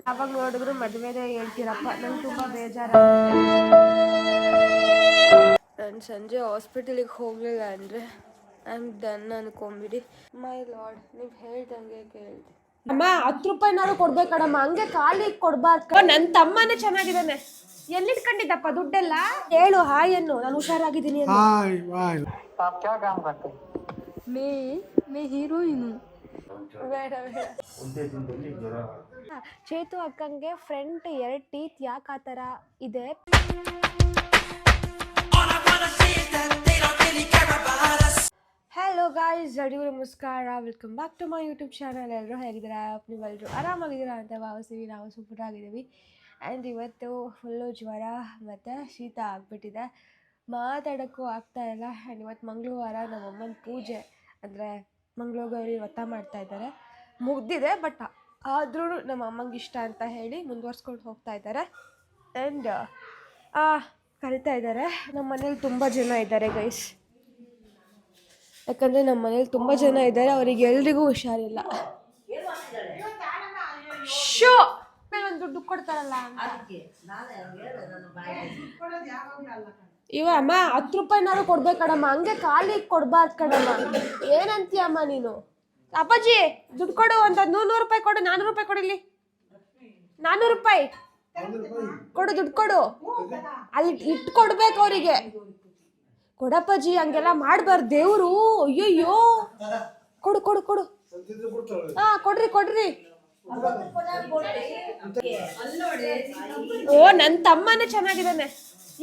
ಅವಾಗ ನೋಡಿದ್ರು ಮದುವೆದೇ ಹೇಳ್ತೀರಪ್ಪ, ನಂಗೆ ತುಂಬ ಬೇಜಾರಾಗುತ್ತೆ. ನಾನು ಸಂಜೆ ಹಾಸ್ಪಿಟಲಿಗೆ ಹೋಗಲಿಲ್ಲ ಅಂದರೆ ಐ ಆಮ್ ಡನ್ ಅನ್ಕೊಂಬಿಡಿ. ಮೈ ಲಾರ್ಡ್, ನೀವು ಹೇಳ್ದಂಗೆ ಕೇಳಿದೆ. ಅಮ್ಮ 10 ರೂಪಾಯಿನಾರು ಕೊಡ್ಬೇಕಡಮ್ಮ, ಹಂಗೆ ಖಾಲಿ ಕೊಡ್ಬಾರ್ದು. ನನ್ನ ತಮ್ಮನೇ ಚೆನ್ನಾಗಿದ್ದಾನೆ, ಎಲ್ಲಿಟ್ಕೊಂಡಿದ್ದಪ್ಪ ದುಡ್ಡೆಲ್ಲ? ಹೇಳು ಹಾಯ್ ಅನ್ನು, ನಾನು ಹುಷಾರಾಗಿದ್ದೀನಿ. ಮೇ ಹೀರೋಯಿನು. ಬೇಡ ಬೇಡ. ಚೇತು ಅಕ್ಕಂಗೆ ಫ್ರಂಟ್ 2 ಟೀತ್ ಯಾಕೆ ಆ ಥರ ಇದೆ? ಹಲೋ ಗಾಯ್ಸ್, ಜಡಿಯು ನಮಸ್ಕಾರ, welcome back to my YouTube channel. ಎಲ್ಲರೂ ಹೇಗಿದ್ದೀರಾ? ನೀವೆಲ್ಲರೂ ಆರಾಮಾಗಿದ್ದೀರಾ ಅಂತ ಭಾವಿಸ್ತೀವಿ. ನಾವು ಸೂಪರ್ ಆಗಿದ್ದೀವಿ. ಆ್ಯಂಡ್ ಇವತ್ತು ಫುಲ್ಲು ಜ್ವರ ಮತ್ತು ಶೀತ ಆಗಿಬಿಟ್ಟಿದೆ, ಮಾತಾಡೋಕ್ಕೂ ಆಗ್ತಾಯಿಲ್ಲ. ಆ್ಯಂಡ್ ಇವತ್ತು ಮಂಗಳವಾರ, ನಮ್ಮಮ್ಮನ ಪೂಜೆ ಅಂದರೆ ಮಂಗಳಗೌರಿ ವ್ರತ ಮಾಡ್ತಾಯಿದ್ದಾರೆ. ಮುಗ್ದಿದೆ, ಬಟ್ ಆದ್ರೂ ನಮ್ಮ ಅಮ್ಮಂಗೆ ಇಷ್ಟ ಅಂತ ಹೇಳಿ ಮುಂದುವರ್ಸ್ಕೊಂಡು ಹೋಗ್ತಾ ಇದ್ದಾರೆ. ಆ್ಯಂಡ್ ಕರಿತಾ ಇದ್ದಾರೆ. ನಮ್ಮ ಮನೇಲಿ ತುಂಬ ಜನ ಇದ್ದಾರೆ ಗೈಸ್, ಯಾಕಂದರೆ ನಮ್ಮ ಮನೇಲಿ ತುಂಬ ಜನ ಇದ್ದಾರೆ, ಅವರಿಗೆ ಎಲ್ರಿಗೂ ಹುಷಾರಿಲ್ಲ. ಶೋ ಒಂದು ದುಡ್ಡು ಕೊಡ್ತಾರಲ್ಲ ಇವ ಅಮ್ಮ 10 ರೂಪಾಯಿನಾರು ಕೊಡ್ಬೇಕಡಮ್ಮ, ಹಂಗೆ ಖಾಲಿ ಕೊಡ್ಬಾರ್ದು ಕಣಮ್ಮ. ಏನಂತೀಯಮ್ಮ ನೀನು? ಅಪ್ಪಾಜಿ ದುಡ್ಡು ಕೊಡು, ಅಂತ 100 ರೂಪಾಯಿ ಕೊಡು, 400 ರೂಪಾಯಿ ಕೊಡಿಲಿ. 400 ರೂಪಾಯಿ ಕೊಡು, ದುಡ್ಡು ಕೊಡು. ಅಲ್ಲಿ ಇಟ್ಟು ಕೊಡ್ಬೇಕು ಅವರಿಗೆ. ಕೊಡಪ್ಪಾಜಿ, ಹಂಗೆಲ್ಲ ಮಾಡ್ಬಾರ್ದು, ದೇವ್ರು. ಅಯ್ಯಯ್ಯೋ, ಕೊಡು ಕೊಡು ಕೊಡು. ಕೊಡ್ರಿ ಕೊಡ್ರಿ. ಓ, ನನ್ನ ತಮ್ಮನೇ ಚೆನ್ನಾಗಿದ್ದಾನೆ,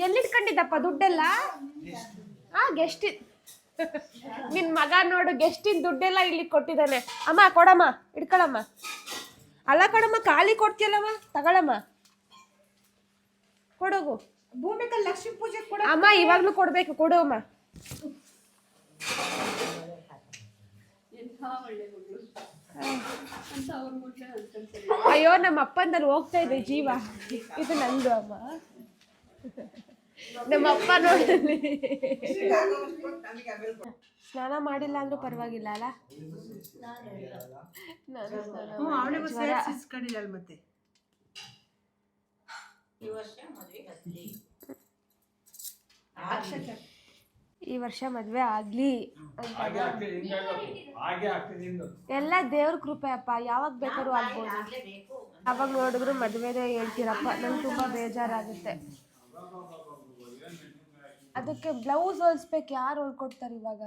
ಎಲ್ಲಿಟ್ಕೊಂಡಿದ್ದಪ್ಪ ದುಡ್ಡೆಲ್ಲ? ಗೆಸ್ಟ್ ನಿನ್ ಮಗ ನೋಡು, ಗೆಸ್ಟಿನ ದುಡ್ಡೆಲ್ಲ ಇಲ್ಲಿ ಕೊಟ್ಟಿದ್ದಾನೆ. ಅಮ್ಮ ಕೊಡಮ್ಮ, ಇಡ್ಕೊಳಮ್ಮ. ಅಲ್ಲ ಕಣಮ್ಮ, ಖಾಲಿ ಕೊಡ್ತೀಯಲ್ಲಮ್ಮ, ತಗೊಳಮ್ಮ, ಕೊಡೋಗು. ಭೂಮಿಕಲ್ ಲಕ್ಷ್ಮೀ ಪೂಜೆ ಕೊಡ ಅಮ್ಮ, ಇವಾಗ್ಲೂ ಕೊಡ್ಬೇಕು, ಕೊಡು ಅಮ್ಮ. ಅಯ್ಯೋ, ನಮ್ಮ ಅಪ್ಪಂದಲ್ಲಿ ಹೋಗ್ತಾ ಇದೆ ಜೀವ, ಇದು ನಂದು ಅಮ್ಮ. ನಮ್ಮಪ್ಪ ನೋಡಿ ಸ್ನಾನ ಮಾಡಿಲ್ಲ ಅಂದ್ರೂ ಪರವಾಗಿಲ್ಲ ಅಲ್ಲ. ಮತ್ತೆ ಈ ವರ್ಷ ಮದ್ವೆ ಆಗ್ಲಿ ಎಲ್ಲ ದೇವ್ರ ಕೃಪೆ ಅಪ್ಪ, ಯಾವಾಗ ಬೇಕಾದ್ರೂ ಆಗ್ಬೋದು. ಅವಾಗ ನೋಡಿದ್ರು ಮದ್ವೆದೇ ಹೇಳ್ತೀರಪ್ಪ, ನಂಗೆ ತುಂಬಾ ಬೇಜಾರಾಗುತ್ತೆ. ಅದಕ್ಕೆ ಬ್ಲೌಸ್ ಹೊಲಿಸ್ಬೇಕು, ಯಾರು ಹೊಲ್ಕೊಡ್ತಾರೆ ಇವಾಗ?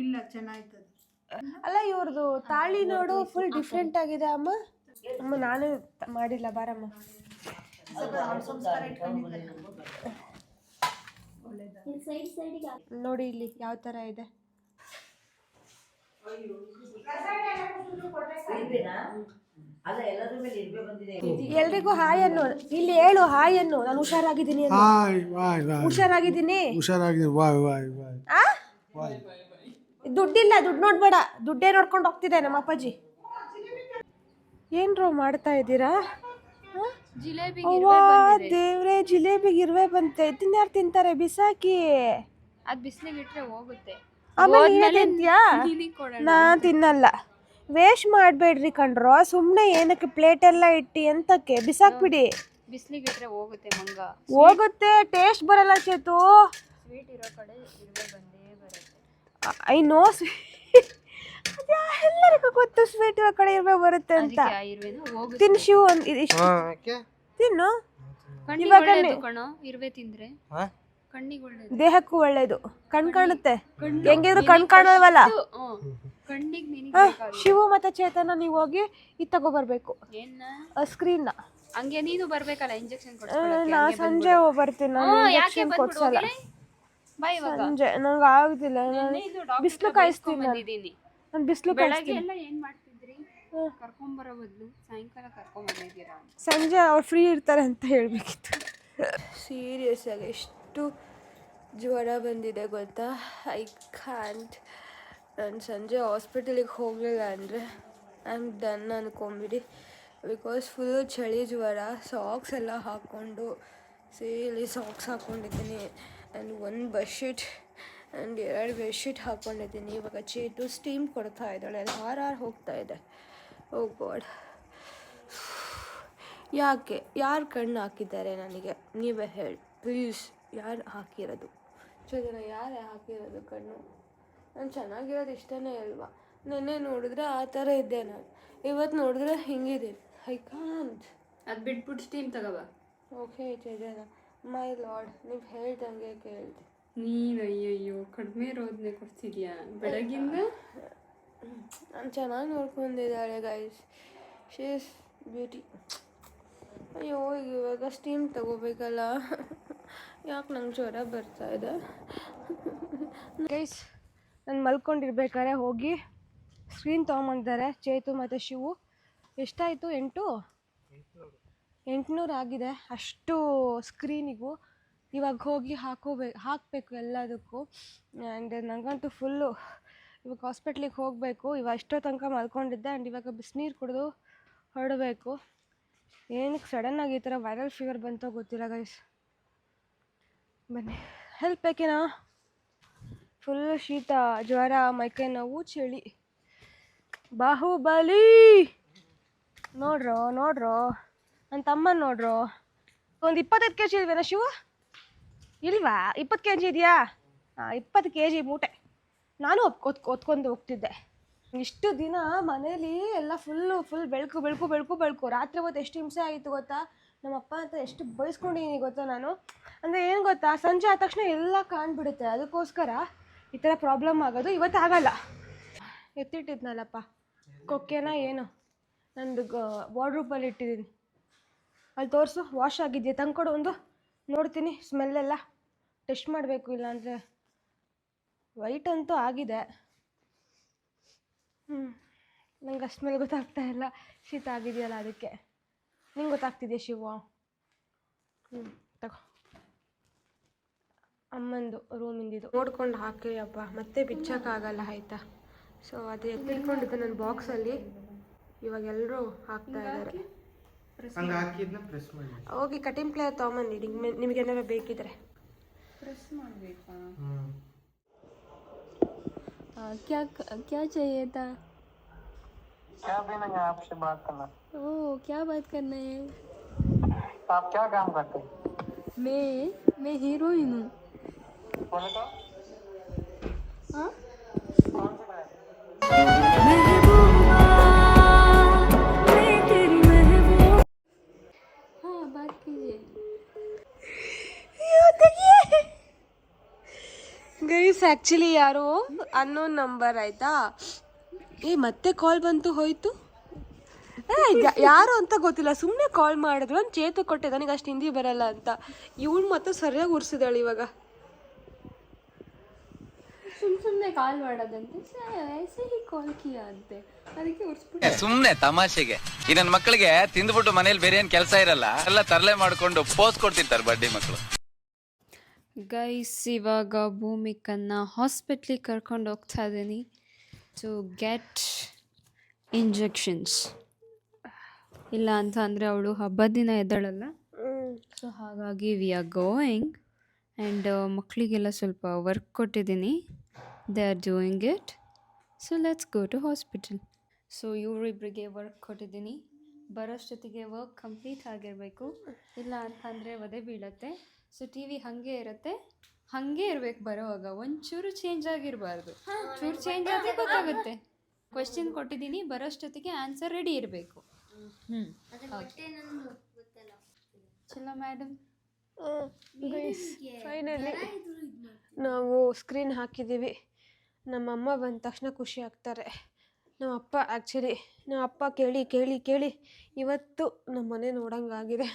ಇಲ್ಲ, ಚೆನ್ನಾಯ್ತದೆ. ಅಲ್ಲ, ಇವ್ರದ್ದು ತಾಳಿ ನೋಡು, ಫುಲ್ ಡಿಫ್ರೆಂಟ್ ಆಗಿದೆ ಅಮ್ಮ. ಅಮ್ಮ ನಾನು ಮಾಡಿಲ್ಲ, ಬಾರಮ್ಮ. ನೋಡಿ ಇಲ್ಲಿ ಯಾವ ತರ ಇದೆ. ಎಲ್ರಿಗೂ ಹಾಯ್ ಅನ್ನು, ಇಲ್ಲಿ ಹೇಳು ಹಾಯ್ ಅನ್ನು, ನಾನು ಹುಷಾರಾಗಿದ್ದೀನಿ. ಹುಷಾರಾಗಿದ್ದೀನಿ. ದುಡ್ಡಿಲ್ಲ, ದುಡ್ಡು ನೋಡ್ಬೇಡ, ದುಡ್ಡೇ ನೋಡ್ಕೊಂಡು ಹೋಗ್ತಿದೆ ನಮ್ಮ ಅಪ್ಪಾಜಿ. ಏನ್ರೋ ಮಾಡ್ತಾ ಇದ್ದೀರಾ? ದೇವ್ರೆ, ಜಿಲೇಬಿಗೆ ಇರುವೆ ಬಂತೆ. ತಿನ್ಯಾರು ತಿಂತಾರೆ? ಬಿಸಾಕಿ. ಅದು ಬಿಸಿಲಿಗೆ ಇಟ್ರೆ ಹೋಗುತ್ತೆ. ಆಮೇಲೆ ನಾ ತಿನ್ನಲ್ಲ. ವೇಸ್ಟ್ ಮಾಡಬೇಡ್ರಿ ಕಣ್ರೋ, ಸುಮ್ಮನೆ ಏನಕ್ಕೆ ಪ್ಲೇಟ್ ಎಲ್ಲ ಇಟ್ಟು ಎಂತಕ್ಕೆ? ಬಿಸಾಕ್ಬಿಡಿ. ಬಿಸಿಲಿಗೆ ಇಟ್ರೆ ಹೋಗುತ್ತೆ ಮಂಗ, ಹೋಗುತ್ತೆ. ಟೇಸ್ಟ್ ಬರಲ್ಲ ಚೇತು. ಸ್ವೀಟ್ ಇರೋ ಕಡೆ ಇರುವೆ ಬಂದೇ ಬರುತ್ತೆ. ಐ ನೋ, ಎಲ್ಲರಿಗೂ ಗೊತ್ತು ಸ್ವೀಟ್ ಇರೋ ಕಡೆ ಇರುವೆ ಬರುತ್ತೆ ಅಂತ. ತಿನ್ ಶಿವ್, ತಿನ್ನು. ಇರುವೆ ತಿಂದ್ರೆ ದೇಹಕ್ಕೂ ಒಳ್ಳೇದು, ಕಣ್ ಕಾಣುತ್ತೆ. ಹೆಂಗಿದ್ರು ಕಣ್ ಕಾಣಲ್ವಲ್ಲ. ಶಿವು ಮತ್ತೆ ಚೇತನ ನೀವು ಹೋಗಿ ಇದು ತಗೋಬರ್ಬೇಕು, ಸ್ಕ್ರೀನ್. ಹಂಗೆ ನೀನು ಬರ್ಬೇಕಲ್ಲ, ಇಂಜೆಕ್ಷನ್ ಕೊಡ್ಸಕ್ಕೆ. ನಾ ಸಂಜೆ ಬರ್ತೀನಿ, ನಾನು ಇಂಜೆಕ್ಷನ್ ಕೊಡ್ಸಲ್ಲ ಸಂಜೆ, ನಂಗೆ ಆಗುದಿಲ್ಲ. ಬಿಸಿಲು ಕಾಯಿಸ್ತೀನಿ ನಾನು, ಬಿಸಿಲು ಕಾಯಿಸ್ತೀನಿ. ಕರ್ಕೊಂಬರೋ ಬದಲು ಸಾಯಂಕಾಲ ಕರ್ಕೊಂಬಂದಿದ್ದೀರಾ? ಸಂಜೆ ಅವ್ರು ಫ್ರೀ ಇರ್ತಾರೆ ಅಂತ ಹೇಳಬೇಕಿತ್ತು. ಸೀರಿಯಸ್ ಆಗಿ ಎಷ್ಟು ಜ್ವರ ಬಂದಿದೆ ಗೊತ್ತಾ? I can't. ನಾನು ಸಂಜೆ ಹಾಸ್ಪಿಟಲಿಗೆ ಹೋಗಲಿಲ್ಲ ಅಂದರೆ ಐ ಆಮ್ ಡನ್ ಅನ್ಕೊಂಬಿಡಿ. ಬಿಕಾಸ್ ಫುಲ್ಲು ಚಳಿ ಜ್ವರ. ಸಾಕ್ಸ್ ಎಲ್ಲ ಹಾಕ್ಕೊಂಡು, ಸೇಲಿ ಸಾಕ್ಸ್ ಹಾಕ್ಕೊಂಡಿದ್ದೀನಿ. ಆ್ಯಂಡ್ 1 ಬೆಡ್ಶೀಟ್ ಆ್ಯಂಡ್ 2 ಬೆಡ್ಶೀಟ್ ಹಾಕ್ಕೊಂಡಿದ್ದೀನಿ. ಇವಾಗ ಚೇತು ಸ್ಟೀಮ್ ಕೊಡ್ತಾ ಇದ್ದಾಳೆ, ಅದು ಹಾರಾರು ಹೋಗ್ತಾ ಇದೆ. ಓ ಗಾಡ್, ಯಾಕೆ ಯಾರು ಕಣ್ಣು ಹಾಕಿದ್ದಾರೆ ನನಗೆ ನೀವೇ ಹೇಳಿ ಪ್ಲೀಸ್. ಯಾರು ಹಾಕಿರೋದು ಜನ ಯಾರೇ ಹಾಕಿರೋದು ಕಣ್ಣು? ನಾನು ಚೆನ್ನಾಗಿರೋದು ಇಷ್ಟನೇ ಅಲ್ವಾ? ನೆನ್ನೆ ನೋಡಿದ್ರೆ ಆ ಥರ ಇದ್ದೆ ನಾನು, ಇವತ್ತು ನೋಡಿದ್ರೆ ಹಿಂಗಿದ್ದೀನಿ. I can't. ಅದು ಬಿಟ್ಬಿಟ್ಟು ಸ್ಟೀಮ್ ತಗೋಬಾ. ಓಕೆ ಚೇತನ, ಮೈ ಲಾರ್ಡ್, ನೀವು ಹೇಳ್ದಂಗೆ ಕೇಳಿದೆ. ನೀನು ಅಯ್ಯಯ್ಯೋ ಕಡಿಮೆ ರೋದನೆ ಕೊಡ್ತಿದ್ಯಾ ಬೆಳಗಿಂದ. ನಾನು ಚೆನ್ನಾಗಿ ನೋಡ್ಕೊಂಡಿದ್ದಾಳೆ ಗೈಸ್, ಶಿ ಇಸ್ ಬ್ಯೂಟಿ. ಅಯ್ಯೋ ಇವಾಗ ಸ್ಟೀಮ್ ತಗೋಬೇಕಲ್ಲ, ಯಾಕೆ ನಂಗೆ ಜ್ವರ ಬರ್ತಾ ಇದೆ ಗೈಸ್. ನಾನು ಮಲ್ಕೊಂಡಿರ್ಬೇಕಾದ್ರೆ ಹೋಗಿ ಸ್ಕ್ರೀನ್ ತೊಗೊಂಬಂದಿದ್ದಾರೆ ಚೇತು ಮತ್ತು ಶಿವು. ಎಷ್ಟಾಯಿತು? 800 ಆಗಿದೆ ಅಷ್ಟು ಸ್ಕ್ರೀನಿಗೂ. ಇವಾಗ ಹೋಗಿ ಹಾಕಬೇಕು ಎಲ್ಲದಕ್ಕೂ. ಆ್ಯಂಡ್ ನನಗಂತೂ ಫುಲ್ಲು ಇವಾಗ ಹಾಸ್ಪಿಟ್ಲಿಗೆ ಹೋಗಬೇಕು. ಇವಾಗ ಅಷ್ಟೋ ತನಕ ಮಲ್ಕೊಂಡಿದ್ದೆ. ಆ್ಯಂಡ್ ಇವಾಗ ಬಿಸಿನೀರು ಕುಡಿದು ಹೊರಡಬೇಕು. ಏನಕ್ಕೆ ಸಡನ್ನಾಗಿ ಈ ಥರ ವೈರಲ್ ಫೀವರ್ ಬಂತೋ ಗೊತ್ತಿಲ್ಲ ಗೈಸ್. ಬನ್ನಿ, ಹೆಲ್ಪ್ ಬೇಕೇನಾ? ಫುಲ್ ಶೀತ, ಜ್ವರ, ಮೈಕೈ ನೋವು, ಚಳಿ. ಬಾಹುಬಲಿ ನೋಡ್ರೋ ನನ್ನ ತಮ್ಮನ ನೋಡ್ರೋ. ಒಂದು 25 kg ಇಲ್ವೇನಾ ಶಿವ? ಇಲ್ವಾ? 20 kg ಇದೆಯಾ? 20 kg ಮೂಟೆ. ನಾನು ಒತ್ಕೊಂಡು ಹೋಗ್ತಿದ್ದೆ. ಇಷ್ಟು ದಿನ ಮನೇಲಿ ಎಲ್ಲ ಫುಲ್ ಬೆಳಕು. ರಾತ್ರಿ ಹೊತ್ತು ಎಷ್ಟು ಹಿಂಸೆ ಆಯಿತು ಗೊತ್ತಾ? ನಮ್ಮ ಅಪ್ಪ ಅಂತ ಎಷ್ಟು ಬಯಸ್ಕೊಂಡಿದ್ದೀನಿ ಗೊತ್ತಾ ನಾನು. ಅಂದರೆ ಏನು ಗೊತ್ತಾ, ಸಂಜೆ ಆದ ತಕ್ಷಣ ಎಲ್ಲ ಕಾಣ್ಬಿಡುತ್ತೆ. ಅದಕ್ಕೋಸ್ಕರ ಈ ಥರ ಪ್ರಾಬ್ಲಮ್ ಆಗೋದು. ಇವತ್ತು ಆಗಲ್ಲ. ಎತ್ತಿಟ್ಟಿದ್ನಲ್ಲಪ್ಪ ಕೊಕ್ಕೆನ ಏನು, ನಂದು ವಾರ್ಡ್ರೂಪಲ್ಲಿ ಇಟ್ಟಿದ್ದೀನಿ. ಅಲ್ಲಿ ತೋರಿಸು, ವಾಶ್ ಆಗಿದೆಯಾ ತಂದ್ಕೊಡು ಒಂದು, ನೋಡ್ತೀನಿ. ಸ್ಮೆಲ್ಲೆಲ್ಲ ಟೆಸ್ಟ್ ಮಾಡಬೇಕು, ಇಲ್ಲಾಂದರೆ ವೈಟ್ ಅಂತೂ ಆಗಿದೆ. ನಂಗೆ ಅಷ್ಟು ಮೇಲೆ ಗೊತ್ತಾಗ್ತಾ ಇಲ್ಲ, ಶೀತ ಆಗಿದೆಯಲ್ಲ ಅದಕ್ಕೆ. ನಿಂಗೆ ಗೊತ್ತಾಗ್ತಿದೆಯಾ ಶಿವ? ತಗೋ, ಅಮ್ಮಂದು ರೂಮಿಂದಿದು ನೋಡ್ಕೊಂಡು ಹಾಕಿ ಅಪ್ಪ, ಮತ್ತೆ ಬಿಚ್ಚೋಕ್ಕಾಗಲ್ಲ ಆಯಿತಾ. ಸೊ ಅದು ಎತ್ತಿಟ್ಕೊಂಡಿದ್ದೆ ನನ್ನ ಬಾಕ್ಸಲ್ಲಿ. ಇವಾಗ ಎಲ್ಲರೂ ಹಾಕ್ತಾ ಇದ್ದಾರೆ. ಹೋಗಿ ಕಟಿಂಗ್ ಪ್ಲೇಯರ್ ತೊಗೊಂಬಂದಿಡಿ, ನಿಮಗೇನಾರು ಬೇಕಿದ್ರೆ. ಪ್ರೆಸ್ ಮಾಡಬೇಕಾ? क्या चाहिए था? क्या भी नहीं है, आपसे बात करना। ओह, क्या बात करना है? आप क्या काम करते हैं? मैं हीरोइन हूँ। बोले तो हाँ, कौन सी बात? हाँ बात कीजिए. ಗೈಸ್ ಆ್ಯಕ್ಚುಲಿ ಯಾರೋ ಅನ್ನೋನ್ ನಂಬರ್ ಆಯಿತಾ. ಮತ್ತೆ ಕಾಲ್ ಬಂತು ಹೋಯ್ತು. ಯಾರು ಅಂತ ಗೊತ್ತಿಲ್ಲ, ಸುಮ್ಮನೆ ಕಾಲ್ ಮಾಡಿದ್ರು. ನಾನು ಚೇತು ಕೊಟ್ಟೆ, ನನಗೆ ಅಷ್ಟು ಹಿಂದಿ ಬರಲ್ಲ ಅಂತ. ಇವಳು ಮತ್ತೆ ಸರಿಯಾಗಿ ಉರ್ಸಿದಾಳು ಇವಾಗ. ಸುಮ್ಮನೆ ಕಾಲ್ ಮಾಡೋದಂತೆ, ಐಸೆ ಹಿ ಕಾಲ್ ಕಿಯಾ ಅಂತೆ, ಅದಕ್ಕೆ ಉರ್ಸ್ಬಿಟ್ಟು. ಸುಮ್ಮನೆ ತಮಾಷೆಗೆ ಈ ನನ್ನ ಮಕ್ಕಳಿಗೆ ತಿಂದ್ಬಿಟ್ಟು ಮನೇಲಿ ಬೇರೆ ಏನು ಕೆಲಸ ಇರಲ್ಲ, ಎಲ್ಲ ತರಲೆ ಮಾಡ್ಕೊಂಡು ಪೋಸ್ ಕೊಡ್ತಿರ್ತಾರೆ ಬಡ್ಡಿ ಮಕ್ಕಳು. ಗೈಸ್, ಇವಾಗ ಭೂಮಿಕನ್ನ ಹಾಸ್ಪಿಟ್ಲಿಗೆ ಕರ್ಕೊಂಡು ಹೋಗ್ತಾ ಇದ್ದೀನಿ ಟು ಗೆಟ್ ಇಂಜೆಕ್ಷನ್ಸ್. ಇಲ್ಲ ಅಂತ ಅಂದರೆ ಅವಳು ಹಬ್ಬದ ದಿನ ಎದ್ದಾಳಲ್ಲ, ಸೊ ಹಾಗಾಗಿ ವಿ ಆರ್ ಗೋಯಿಂಗ್. ಆ್ಯಂಡ್ ಮಕ್ಕಳಿಗೆಲ್ಲ ಸ್ವಲ್ಪ ವರ್ಕ್ ಕೊಟ್ಟಿದ್ದೀನಿ, they are doing it. So let's go to hospital. So ಇವರಿಬ್ಬರಿಗೆ ವರ್ಕ್ ಕೊಟ್ಟಿದ್ದೀನಿ, ಬರೋಷ್ಟೊತ್ತಿಗೆ ವರ್ಕ್ ಕಂಪ್ಲೀಟ್ ಆಗಿರಬೇಕು. ಇಲ್ಲ ಅಂತಂದರೆ ಒದೆ ಬೀಳತ್ತೆ. ಸೊ ಟಿ ವಿ ಹಾಗೆ ಇರುತ್ತೆ, ಹಾಗೆ ಇರಬೇಕು ಬರೋವಾಗ. ಒಂಚೂರು ಚೇಂಜ್ ಆಗಿರಬಾರ್ದು, ಚೂರು ಚೇಂಜ್ ಆದರೆ ಗೊತ್ತಾಗುತ್ತೆ. ಕ್ವೆಶ್ಚನ್ ಕೊಟ್ಟಿದ್ದೀನಿ, ಬರೋಷ್ಟೊತ್ತಿಗೆ ಆನ್ಸರ್ ರೆಡಿ ಇರಬೇಕು. ಚಲೋ ಮೇಡಮ್. ಫೈನಲಿ ನಾವು ಸ್ಕ್ರೀನ್ ಹಾಕಿದ್ದೀವಿ. ನಮ್ಮಮ್ಮ ಬಂದ ತಕ್ಷಣ ಖುಷಿ ಆಗ್ತಾರೆ. ನಮ್ಮಪ್ಪ ಕೇಳಿ ಇವತ್ತು ನಮ್ಮ ಮನೆ ನೋಡೋಂಗಾಗಿದೆ.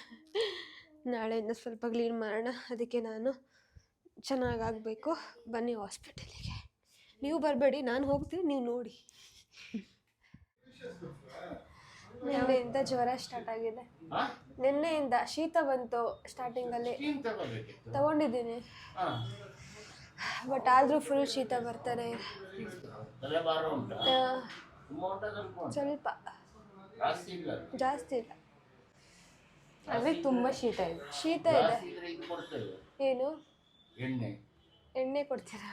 ನಾಳೆಯಿಂದ ಸ್ವಲ್ಪ ಕ್ಲೀನ್ ಮಾಡೋಣ, ಅದಕ್ಕೆ ನಾನು ಚೆನ್ನಾಗಾಗಬೇಕು. ಬನ್ನಿ ಹಾಸ್ಪಿಟಲಿಗೆ. ನೀವು ಬರಬೇಡಿ, ನಾನು ಹೋಗ್ತೀನಿ, ನೀವು ನೋಡಿ. ನಿನ್ನೆಯಿಂದ ಜ್ವರ ಸ್ಟಾರ್ಟ್ ಆಗಿದೆ. ನಿನ್ನೆಯಿಂದ ಶೀತ ಬಂತು ಸ್ಟಾರ್ಟಿಂಗಲ್ಲಿ, ತಗೊಂಡಿದ್ದೀನಿ. ಬಟ್ ಆದರೂ ಫುಲ್ ಶೀತ ಬರ್ತಾನೆ. ಸ್ವಲ್ಪ ಜಾಸ್ತಿ ಇಲ್ಲ, ಅದೇ ತುಂಬ ಶೀತ ಇದೆ. ಏನು ಎಣ್ಣೆ ಕೊಡ್ತೀರಾ?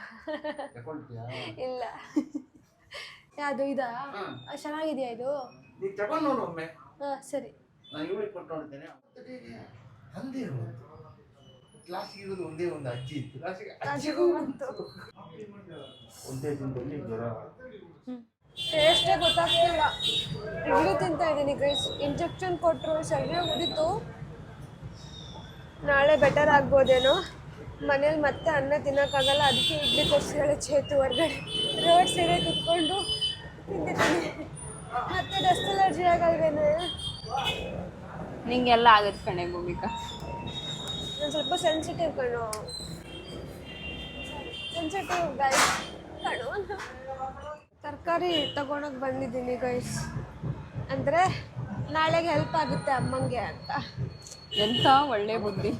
ಇಲ್ಲ, ಯಾವುದು ಇದಾ? ಚೆನ್ನಾಗಿದೆಯಾ ಇದು? ಹಾಂ ಸರಿ, ನಾನು ಇವಳಿಗೆ ಕೊಟ್ಟು ನೋಡ್ತೇನೆ ಅಂದೇ ಇರುವುದು ಕ್ಲಾಸಿಗೆ ಇರೋದು ಒಂದೇ ಒಂದು ಅಜ್ಜಿ ಇತ್ತು ಕ್ಲಾಸಿಗೆ ಅಜ್ಜಿಗೂ ಬಂತು ಒಂದೇ ದಿನದಲ್ಲಿ ಜ್ವರ ಟೇಸ್ಟೇ ಗೊತ್ತಾಗ್ತಿಲ್ಲ. ಇಡ್ಲಿ ತಿಂತಾ ಇದ್ದೀನಿ ಗೈಸ್. ಇಂಜೆಕ್ಷನ್ ಕೊಟ್ಟರು, ಸರಿಯಾಗಿ ಉದಿತು. ನಾಳೆ ಬೆಟರ್ ಆಗ್ಬೋದೇನೋ. ಮನೇಲಿ ಮತ್ತೆ ಅನ್ನ ತಿನ್ನೋಕ್ಕಾಗಲ್ಲ, ಅದಕ್ಕೆ ಇಡ್ಲಿ ಕೊಡ್ಸಿದಾಳೆ ಚೇತು ಹೊರಗಡೆ. ರೋಡ್ ಸೈಡೇ ಕುತ್ಕೊಂಡು ತಿಂತಿದ್ದೀನಿ. ಮತ್ತೆ ಡಸ್ಟ್ ಅಲರ್ಜಿ ಆಗಲ್ವೇನೆ? ನಿಂಗೆಲ್ಲ ಆಗತ್ತೆ ಕಣೆ ಭೂಮಿಕಾ. ನಾನು ಸ್ವಲ್ಪ ಸೆನ್ಸಿಟಿವ್ ಕಣೋ, ಸೆನ್ಸಿಟಿವ್ ಗೈಸ್ ಕಣೋ. ತರಕಾರಿ ತಗೊಳಕ್ಕೆ ಬಂದಿದ್ದೀನಿ ಗೈಸ್, ಅಂದರೆ ನಾಳೆಗೆ ಹೆಲ್ಪ್ ಆಗುತ್ತೆ ಅಮ್ಮಂಗೆ ಅಂತ. ಎಂಥ ಒಳ್ಳೆ ಬುದ್ಧಿ,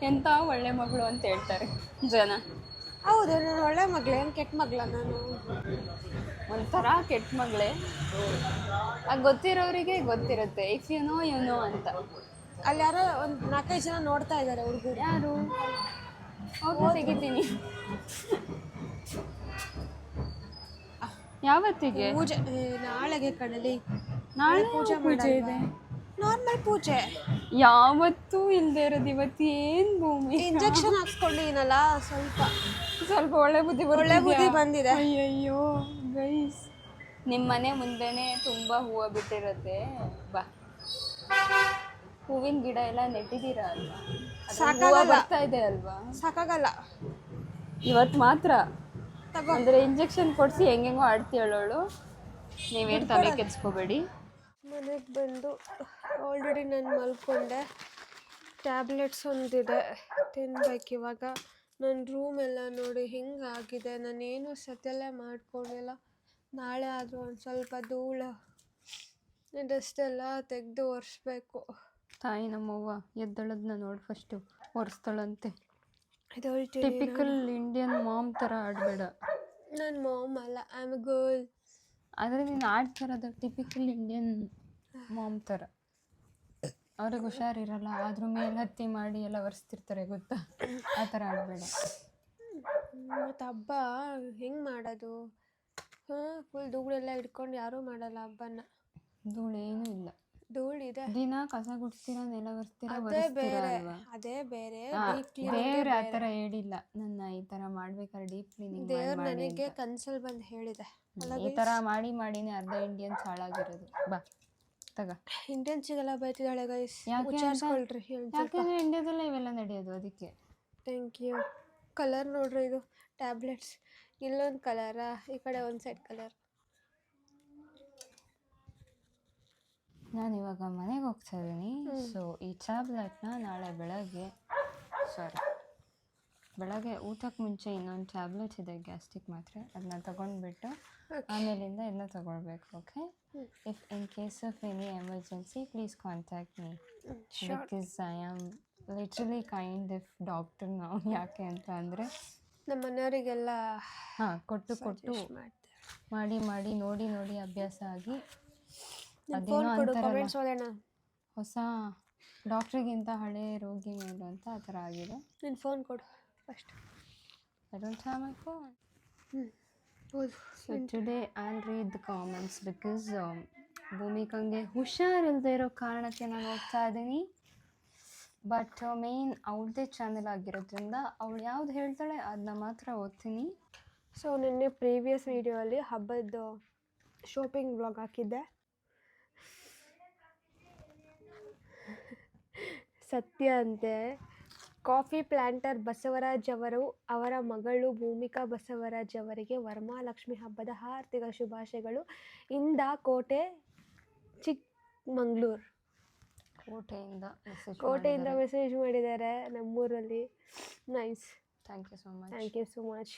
ಎಂಥ ಒಳ್ಳೆ ಮಗಳು ಅಂತ ಹೇಳ್ತಾರೆ ಜನ. ಹೌದು, ನಾನು ಒಳ್ಳೆ ಮಗಳೇ, ಏನು ಕೆಟ್ಟ ಮಗಳ ನಾನು? ಒಂಥರ ಕೆಟ್ಟ ಮಗಳೇ. ಗೊತ್ತಿರೋರಿಗೆ ಗೊತ್ತಿರುತ್ತೆ, ಇಫ್ ಯು ನೋ ಅಂತ. ಅಲ್ಲಿ ಯಾರೋ ಒಂದು 4-5 ಜನ ನೋಡ್ತಾ ಇದ್ದಾರೆ ಹುಡುಗರು. ಯಾರು? ಅವ್ರನ್ನ ತೆಗಿತೀನಿ. ಯಾವತ್ತಿಗೆ? ಪೂಜೆ ನಾಳೆಗೆ ಕಣಲಿ. ನಾಳೆ ಪೂಜೆ ಇದೆ. ನಾರ್ಮಲ್ ಪೂಜೆ. ಯಾವತ್ತೂ ಇಲ್ಲದೆ ಇರೋದು ಇವತ್ತು ಏನು ಭೂಮಿ? ಇಂಜೆಕ್ಷನ್ ಹಾಕ್ಸ್ಕೊಂಡಿದ್ದೀನಲ್ಲ, ಸ್ವಲ್ಪ ಒಳ್ಳೆ ಬುದ್ಧಿ ಒಳ್ಳೆ ಬುದ್ಧಿ ಬಂದಿದೆ. ಅಯ್ಯಯ್ಯೋ ಗೈಸ್, ನಿಮ್ಮ ಮನೆ ಮುಂದೆನೆ ತುಂಬ ಹೂವು ಬಿಟ್ಟಿರುತ್ತೆ. ಬಾ, ಹೂವಿನ ಗಿಡ ಎಲ್ಲ ನೆಟ್ಟಿದ್ದೀರಾ ಅಲ್ವಾ? ಸಾಕಾಗಲ್ಲ. ಬರ್ತಾ ಇದೆ ಅಲ್ವಾ? ಸಾಕಾಗಲ್ಲ. ಇವತ್ತು ಮಾತ್ರ ತಗೋ. ಅಂದರೆ ಇಂಜೆಕ್ಷನ್ ಕೊಡಿಸಿ ಹೆಂಗೆಂಗೋ ಆಡ್ತೀಯಳವಳು. ನೀವೇನು ತಲೆ ಕೆಡಿಸ್ಕೋಬೇಡಿ. ಮನೆಗೆ ಬಂದು ಆಲ್ರೆಡಿ ನಾನು ಮಲ್ಕೊಂಡೆ. ಟ್ಯಾಬ್ಲೆಟ್ಸ್ ಒಂದಿದೆ, ತಿನ್ಬೇಕು ಇವಾಗ. ನನ್ನ ರೂಮ್ ಎಲ್ಲ ನೋಡಿ ಹಿಂಗಾಗಿದೆ. ನಾನೇನು ಸತ್ಯಲ್ಲೇ ಮಾಡ್ಕೊಂಡಿಲ್ಲ. ನಾಳೆ ಆದರೂ ಒಂದು ಸ್ವಲ್ಪ ಧೂಳು ಡಸ್ಟೆಲ್ಲ ತೆಗೆದು ಒರೆಸ್ಬೇಕು. ತಾಯಿ ನಮ್ಮವ್ವ ಎದ್ದಳದನ್ನ ನೋಡಿ ಫಸ್ಟು ಒರೆಸ್ತಾಳಂತೆ. ಇದು ಟಿಪಿಕಲ್ ಇಂಡಿಯನ್ ಮಾಮ್ ಥರ ಆಡಬೇಡ. ನನ್ನ ಮಾಮ್ ಅಲ್ಲ, ಐ ಆಮ್ ಎ ಗರ್ಲ್. ಆದರೆ ನೀನು ಆಡ್ತಿರೋದು ಟಿಪಿಕಲ್ ಇಂಡಿಯನ್ ಮಾಮ್ ಥರ. ಅವ್ರಿಗೆ ಹುಷಾರಿರಲ್ಲ, ಅದ್ರ ಮೇಲೆ ಹತ್ತಿ ಮಾಡಿ ಎಲ್ಲ ಒರೆಸ್ತಿರ್ತಾರೆ ಗೊತ್ತಾ? ಆ ಥರ ಆಡಬೇಡ. ಮತ್ತು ಹಬ್ಬ ಹೆಂಗೆ ಮಾಡೋದು? ಫುಲ್ ಧೂಳೆಲ್ಲ ಹಿಡ್ಕೊಂಡು ಯಾರೂ ಮಾಡಲ್ಲ ಹಬ್ಬನ. ಧೂಳೇನೂ ಇಲ್ಲ. ಧೂಳಿದೆ. ದಿನ ಕಸ ಗುಡಿಸ್ತೀರಾ, ನೆಲ ಒರೆಸ್ತೀರಾ, ಅದೇ ಬೇರೆ, ಅಲ್ವಾ? ಅದೇ ಬೇರೆ. ದೇವ್ರು ಆ ಥರ ಹೇಳಿಲ್ಲ ನನ್ನ ಈ ಥರ ಮಾಡ್ಬೇಕಾದ್ರೆ ಡೀಪ್ ಕ್ಲೀನಿಂಗ್ ದೇವ್ರು ನನಗೆ ಕನ್ಸಲ್ಲಿ ಬಂದು ಹೇಳಿದೆ. ಈ ಥರ ಮಾಡಿನೇ ಅರ್ಧ ಇಂಡಿಯನ್ಸ್ ಹಾಳಾಗಿರೋದು. ಬಾ ತಗ. ಇಂಡಿಯನ್ಸಿಗೆಲ್ಲ ಬೈತಿದ್ದಾಳೆ ಗೈಸ್, ಯಾಕೆ ವಿಚಾರಿಸ್ಕೊಳ್ರಿ. ಯಾಕೆಂದರೆ ಇಂಡಿಯಾದಲ್ಲೇ ಇವೆಲ್ಲ ನಡೆಯೋದು, ಅದಕ್ಕೆ. Thank you. ಕಲರ್ ನೋಡ್ರಿ, ಇದು ಟ್ಯಾಬ್ಲೆಟ್ಸ್. ಇಲ್ಲೊಂದು ಕಲರಾ, ಈ ಕಡೆ ಒಂದು ಸೈಡ್ ಕಲರ್. ನಾನು ಇವಾಗ ಮನೆಗೆ ಹೋಗ್ತಾ ಇದ್ದೀನಿ. ಸೊ ಈ ಟ್ಯಾಬ್ಲೆಟ್ನ ನಾಳೆ ಬೆಳಗ್ಗೆ ಊಟಕ್ಕೆ ಮುಂಚೆ ಇನ್ನೊಂದು ಟ್ಯಾಬ್ಲೆಟ್ ಇದೆ, ಗ್ಯಾಸ್ಟ್ರಿಕ್ ಮಾತ್ರೆ. ಅದನ್ನ ತಗೊಂಡ್ಬಿಟ್ಟು ಆಮೇಲಿಂದ ಎಲ್ಲ ತಗೊಳ್ಬೇಕು. Okay, if in case of any emergency please contact me, because I am literally kind of doctor ನಾವು. ಯಾಕೆ ಅಂತ ಅಂದರೆ ನಮ್ಮ ಮನೆಯವರಿಗೆಲ್ಲ ಕೊಟ್ಟು ಮಾಡಿ ನೋಡಿ ಅಭ್ಯಾಸ ಆಗಿ ಫೋನ್ ಕೊಡು, ಅದೇನೋ ಕಮೆಂಟ್ಸ್ ಓದೋಣ. ಹೊಸ ಡಾಕ್ಟ್ರಿಗಿಂತ ಹಳೆ ರೋಗಿ ಮೇಲು ಅಂತ ಆ ಥರ ಆಗಿದೆ. ನಿನ್ನ ಫೋನ್ ಕೊಡು first. I don't have my phone. ಹೌದು. So today I will read the comments because ಭೂಮಿಕಂಗೆ ಹುಷಾರಿಲ್ಲದೆ ಇರೋ ಕಾರಣಕ್ಕೆ ನಾನು ಓದ್ತಾ ಇದ್ದೀನಿ. ಬಟ್ ಮೇನ್ ಅವ್ಳದೇ ಚಾನೆಲ್ ಆಗಿರೋದ್ರಿಂದ ಅವಳು ಯಾವ್ದು ಹೇಳ್ತಾಳೆ ಅದನ್ನ ಮಾತ್ರ ಓದ್ತೀನಿ. ಸೊ ನಿನ್ನೆ ಪ್ರೀವಿಯಸ್ ವೀಡಿಯೋಲ್ಲಿ ಹಬ್ಬದ ಶಾಪಿಂಗ್ ವ್ಲಾಗ್ ಹಾಕಿದ್ದೆ. ಸತ್ಯ ಅಂತೆ ಕಾಫಿ ಪ್ಲಾಂಟರ್ ಬಸವರಾಜ್ ಅವರು ಅವರ ಮಗಳು ಭೂಮಿಕಾ ಬಸವರಾಜ್ ಅವರಿಗೆ ವರಮಹಾಲಕ್ಷ್ಮಿ ಹಬ್ಬದ ಹಾರ್ದಿಕ ಶುಭಾಶಯಗಳು ಇಂದ ಕೋಟೆ ಚಿಕ್ಕಮಂಗ್ಳೂರು. ಕೋಟೆಯಿಂದ ಮೆಸೇಜ್ ಮಾಡಿದ್ದಾರೆ ನಮ್ಮೂರಲ್ಲಿ. Nice, thank you so much. Thank you so much.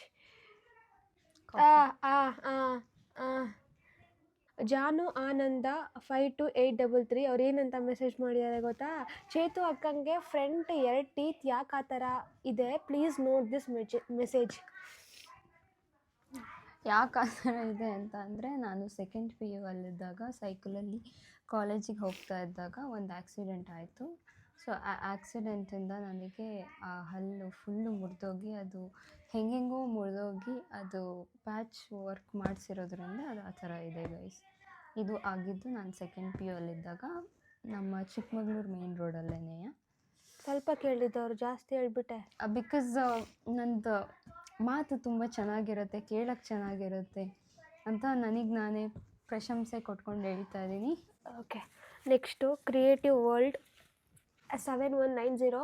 Janu Ananda 52833 ಅವ್ರು ಏನಂತ ಮೆಸೇಜ್ ಮಾಡಿದ್ದಾರೆ ಗೊತ್ತಾ? ಚೇತು ಅಕ್ಕಂಗೆ ಫ್ರಂಟ್ 2 ಟೀತ್ ಯಾಕೆ ಆ ಥರ ಇದೆ, ಪ್ಲೀಸ್ ನೋಟ್ ದಿಸ್ ಮೆಸೇಜ್. ಯಾಕೆ ಆ ಥರ ಇದೆ ಅಂತ ಅಂದರೆ, ನಾನು ಸೆಕೆಂಡ್ PU ಅಲ್ಲಿದ್ದಾಗ ಸೈಕಲಲ್ಲಿ ಕಾಲೇಜಿಗೆ ಹೋಗ್ತಾ ಇದ್ದಾಗ ಒಂದು ಆಕ್ಸಿಡೆಂಟ್ ಆಯಿತು. ಸೊ ಆ ಆಕ್ಸಿಡೆಂಟಿಂದ ನನಗೆ ಆ ಹಲ್ಲು ಫುಲ್ಲು ಮುರಿದೋಗಿ, ಅದು ಹೆಂಗೆಂಗೋ ಮುರಿದೋಗಿ, ಅದು ಪ್ಯಾಚ್ ವರ್ಕ್ ಮಾಡಿಸಿರೋದ್ರಿಂದ ಅದು ಆ ಥರ ಇದೆ ಗೈಸ್. ಇದು ಆಗಿದ್ದು ನಾನು ಸೆಕೆಂಡ್ PU ಅಲ್ಲಿದ್ದಾಗ. ನಮ್ಮ ಚಿಕ್ಕಮಗಳೂರು ಮೇನ್ ರೋಡಲ್ಲೇ. ಸ್ವಲ್ಪ ಕೇಳಿದ್ದವ್ರು ಜಾಸ್ತಿ ಹೇಳ್ಬಿಟ್ಟೆ. ಬಿಕಾಸ್ ನಂದು ಮಾತು ತುಂಬ ಚೆನ್ನಾಗಿರುತ್ತೆ, ಕೇಳೋಕ್ಕೆ ಚೆನ್ನಾಗಿರುತ್ತೆ ಅಂತ ನನಗೆ ನಾನೇ ಪ್ರಶಂಸೆ ಕೊಟ್ಕೊಂಡು ಹೇಳ್ತಾ ಇದ್ದೀನಿ. Okay, next creative world 7190.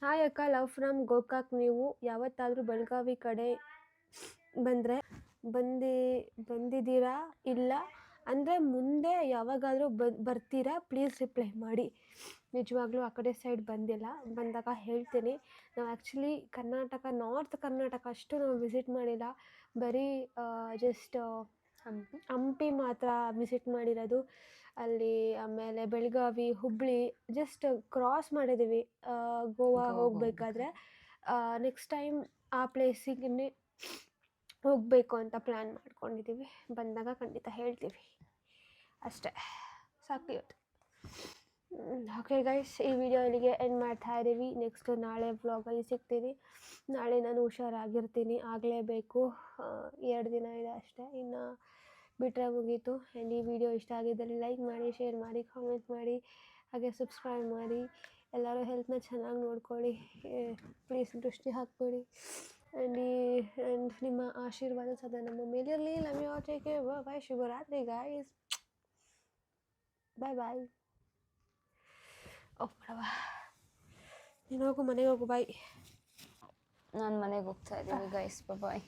Hi ಅಕ್ಕ, ಲವ್ ಫ್ರಮ್ ಗೋಕಾಕ್. ನೀವು ಯಾವತ್ತಾದರೂ ಬೆಳಗಾವಿ ಕಡೆ ಬಂದಿದ್ದೀರಾ? ಇಲ್ಲ ಅಂದರೆ ಮುಂದೆ ಯಾವಾಗಾದರೂ ಬರ್ತೀರಾ? ಪ್ಲೀಸ್ ರಿಪ್ಲೈ ಮಾಡಿ. ನಿಜವಾಗ್ಲೂ ಆ ಕಡೆ ಸೈಡ್ ಬಂದಿಲ್ಲ, ಬಂದಾಗ ಹೇಳ್ತೀನಿ. ನಾವು ಆ್ಯಕ್ಚುಲಿ ನಾರ್ತ್ ಕರ್ನಾಟಕ ಅಷ್ಟು ನಾವು ವಿಸಿಟ್ ಮಾಡಿಲ್ಲ, ಬರೀ ಜಸ್ಟ್ ಹಂಪಿ ಮಾತ್ರ ವಿಸಿಟ್ ಮಾಡಿರೋದು. ಅಲ್ಲಿ ಆಮೇಲೆ ಬೆಳಗಾವಿ, ಹುಬ್ಬಳ್ಳಿ ಜಸ್ಟ್ ಕ್ರಾಸ್ ಮಾಡಿದ್ದೀವಿ ಗೋವಾ ಹೋಗಬೇಕಾದ್ರೆ. ನೆಕ್ಸ್ಟ್ ಟೈಮ್ ಆ ಪ್ಲೇಸಿಗೆ ಹೋಗಬೇಕು ಅಂತ ಪ್ಲ್ಯಾನ್ ಮಾಡ್ಕೊಂಡಿದ್ದೀವಿ. ಬಂದಾಗ ಖಂಡಿತ ಹೇಳ್ತೀವಿ ಅಷ್ಟೇ. ಸಾಕು ಇವತ್ತು. ಓಕೆ ಗೈಸ್, ಈ ವಿಡಿಯೋ ಇಲ್ಲಿಗೆ ಎಂಡ್ ಮಾಡ್ತಾ ಇದ್ದೀವಿ. ನೆಕ್ಸ್ಟು ನಾಳೆ ವ್ಲಾಗಲ್ಲಿ ಸಿಗ್ತೀನಿ. ನಾಳೆ ನಾನು ಹುಷಾರಾಗಿರ್ತೀನಿ, ಆಗಲೇಬೇಕು. 2 ದಿನ ಇದೆ ಅಷ್ಟೇ, ಇನ್ನು ಬಿಟ್ಟರೆ ಮುಗೀತು. ಆ್ಯಂಡ್ ಈ ವಿಡಿಯೋ ಇಷ್ಟ ಆಗಿದ್ದಲ್ಲಿ ಲೈಕ್ ಮಾಡಿ, ಶೇರ್ ಮಾಡಿ, ಕಾಮೆಂಟ್ ಮಾಡಿ, ಹಾಗೆ ಸಬ್ಸ್ಕ್ರೈಬ್ ಮಾಡಿ. ಎಲ್ಲರೂ ಹೆಲ್ತ್ನ ಚೆನ್ನಾಗಿ ನೋಡ್ಕೊಳ್ಳಿ, ಪ್ಲೀಸ್ ದೃಷ್ಟಿ ಹಾಕ್ಬೇಡಿ. ಆ್ಯಂಡ್ ನಿಮ್ಮ ಆಶೀರ್ವಾದ ಸದಾ ನಮ್ಮ ಮೇಲಿರಲಿ. Love you all, take care, bye. ಶುಭರಾತ್ರಿ ಗಾಯ್ಸ್, ಬಾಯ್. ಹೋಗ್ಬಿಡವ, ನೀನು ಹೋಗು, ಮನೆಗೆ ಹೋಗು, ಬಾಯ್. ನಾನು ಮನೆಗೆ ಹೋಗ್ತಾ ಇದ್ದೀನಿ ಗೈಸ್, ಬಾಯ್.